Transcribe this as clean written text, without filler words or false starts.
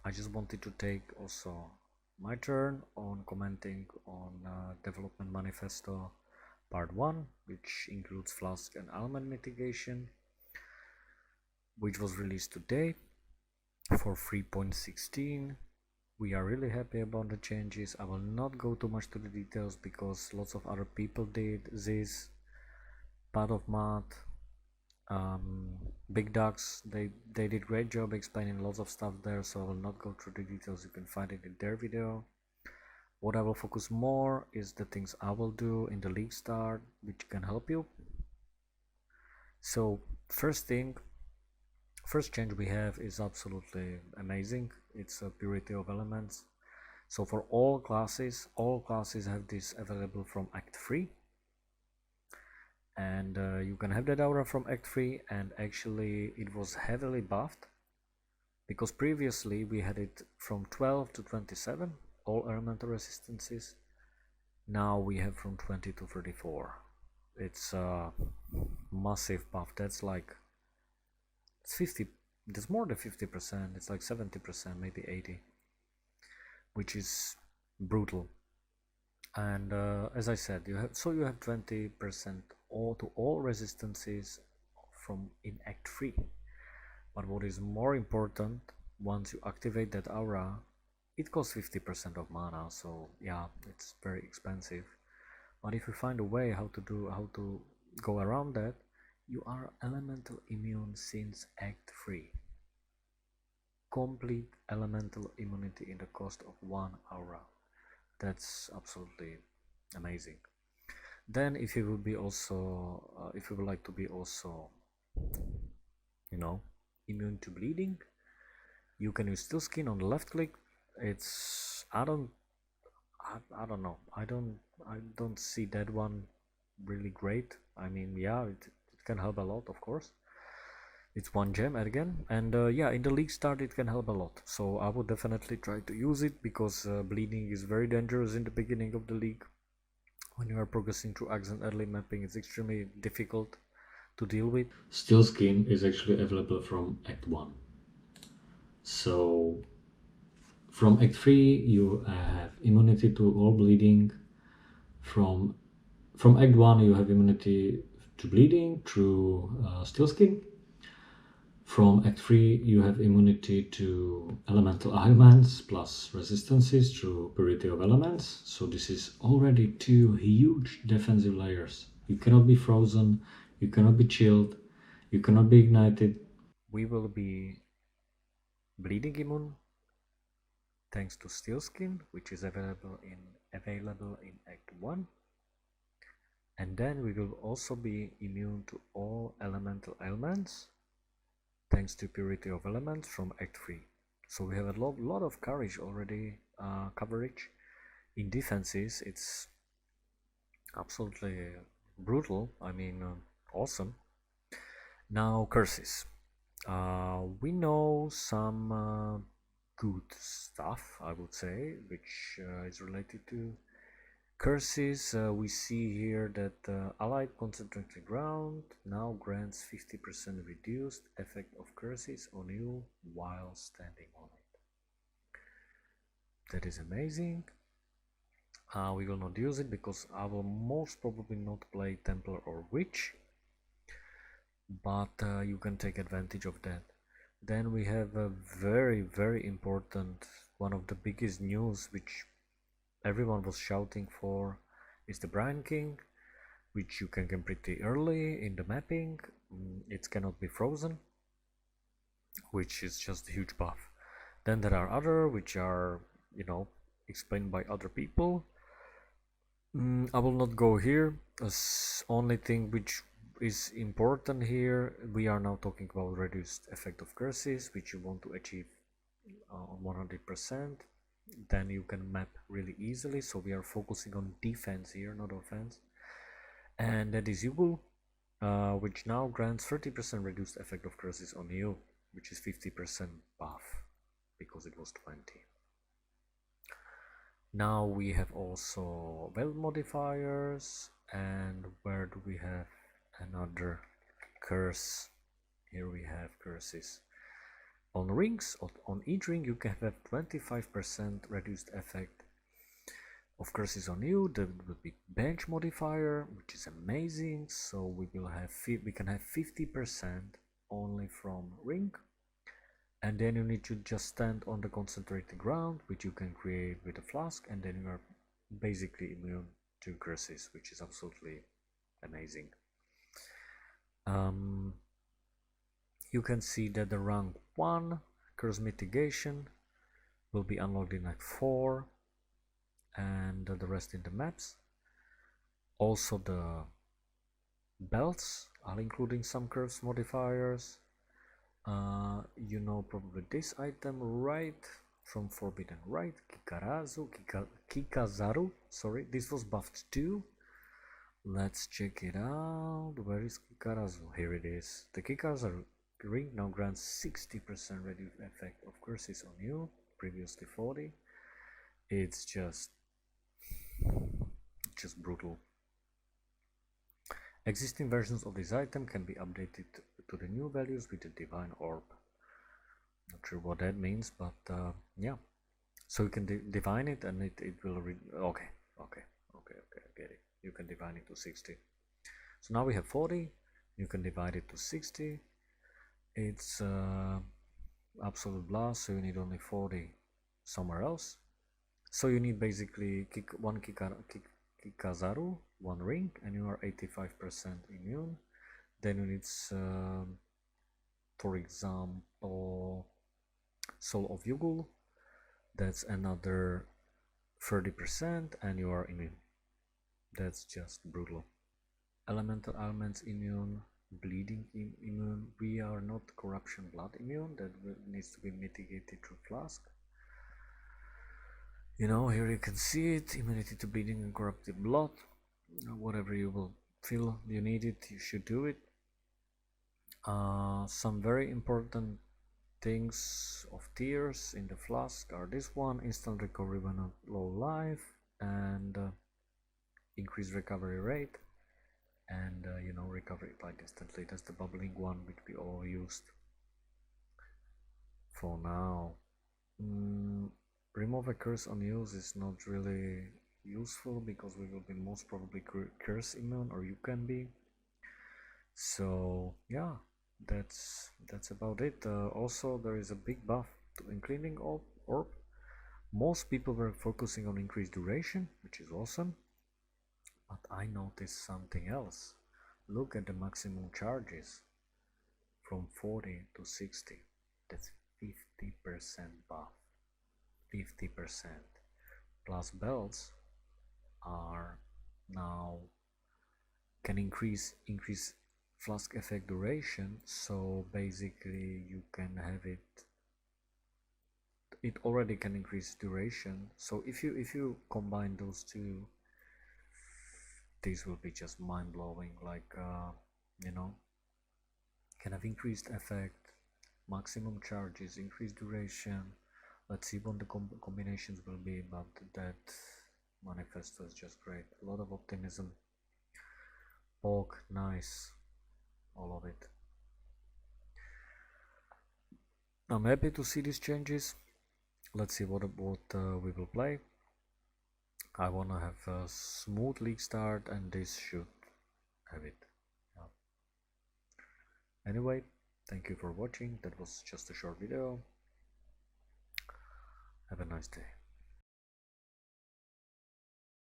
I just wanted to take also my turn on commenting on development manifesto part 1, which includes Flask and ailment mitigation, which was released today for 3.16. We are really happy about the changes. I will not go too much to the details because lots of other people did this. Part of Math, Big Ducks, they did great job explaining lots of stuff there, so I will not go through the details. You can find it in their video. What I will focus more is the things I will do in the league start, which can help you. So first change we have is absolutely amazing. It's a purity of elements. So for all classes have this available from Act 3. And you can have that aura from Act 3, and actually it was heavily buffed because previously we had it from 12 to 27, all elemental resistances. Now we have from 20 to 34. It's a massive buff. That's like, it's 50, that's more than 50%. It's like 70%, maybe 80, which is brutal. And as I said, you have 20% to all resistances from in Act 3. But what is more important, once you activate that aura, it costs 50% of mana, so yeah, it's very expensive. But if you find a way how to go around that, you are elemental immune since Act 3. Complete elemental immunity in the cost of 1 aura. That's absolutely amazing. Then if you would be also if you would like to be also, you know, immune to bleeding, you can use Steelskin on the left click. It's I don't know, I don't see that one really great. I mean, yeah, it can help a lot, of course. It's 1 gem again, and yeah, in the league start it can help a lot, so I would definitely try to use it because bleeding is very dangerous in the beginning of the league. When you are progressing through accent early mapping, it's extremely difficult to deal with. Steelskin is actually available from Act 1. So from Act 3 you have immunity to all bleeding. From Act 1 you have immunity to bleeding through Steelskin. From Act 3 you have immunity to elemental ailments plus resistances through purity of elements. So this is already 2 huge defensive layers. You cannot be frozen, you cannot be chilled, you cannot be ignited. We will be bleeding immune thanks to Steelskin, which is available in Act 1. And then we will also be immune to all elemental ailments thanks to purity of elements from Act 3. So we have a lot of courage already coverage. In defenses, it's absolutely brutal. I mean, awesome. Now curses. We know some good stuff, I would say, which is related to curses. We see here that allied concentrated ground now grants 50% reduced effect of curses on you while standing on it. That is amazing. We will not use it because I will most probably not play Templar or Witch, but you can take advantage of that. Then we have a very important, one of the biggest news which everyone was shouting for, is the Brian King, which you can get pretty early in the mapping. It cannot be frozen, which is just a huge buff. Then there are other which are, you know, explained by other people. I will not go here. As only thing which is important here, we are now talking about reduced effect of curses, which you want to achieve on 100%. Then you can map really easily. So we are focusing on defense here, not offense. And that is Yugul, which now grants 30% reduced effect of curses on you, which is 50% buff because it was 20. Now we have also weld modifiers, and where do we have another curse? Here we have curses. On rings, on each ring you can have 25% reduced effect of curses on you. There will be bench modifier, which is amazing. So we can have 50% only from ring, and then you need to just stand on the concentrated ground, which you can create with a flask, and then you are basically immune to curses, which is absolutely amazing. You can see that the rank 1 curse mitigation will be unlocked in Act 4, and the rest in the maps. Also the belts are including some curse modifiers. You know probably this item, right? From Forbidden Right, Kikazaru, sorry, this was buffed too. Let's check it out. Where is Kikarazu? Here it is. The Kikazaru ring now grants 60% reduced effect of curses on you, previously 40. It's just brutal. Existing versions of this item can be updated to the new values with the Divine Orb. Not sure what that means, but yeah. So you can divine it, and it will okay, I get it. You can divine it to 60. So now we have 40. You can divide it to 60. It's absolute blast, so you need only 40 somewhere else. So you need basically one Kikazaru, one ring, and you are 85% immune. Then you need, for example, Soul of Yugul. That's another 30%, and you are immune. That's just brutal. Elemental ailments immune, bleeding immune. We are not corruption blood immune. That needs to be mitigated through flask. You know, here you can see it, immunity to bleeding and corrupted blood. Whatever you will feel you need it, you should do it. Some very important things of tears in the flask are this one: instant recovery when on low life, and increased recovery rate, and you know, recovery applied instantly. That's the bubbling one which we all used for now. Remove a curse on use is not really useful because we will be most probably curse immune, or you can be. So yeah, that's about it. Also, there is a big buff to Uncleaning Orb. Most people were focusing on increased duration, which is awesome, but I noticed something else. Look at the maximum charges from 40 to 60. That's 50% buff. 50%. Plus belts are now can increase flask effect duration, so basically you can have it already can increase duration. So if you combine those two, this will be just mind-blowing. Like you know, can have increased effect, maximum charges, increased duration. Let's see what the combinations will be, but that manifesto is just great. A lot of optimism. Bulk, nice, all of it. I'm happy to see these changes. Let's see what we will play. I wanna have a smooth league start, and this should have it. Yeah. Anyway, thank you for watching. That was just a short video. Have a nice day.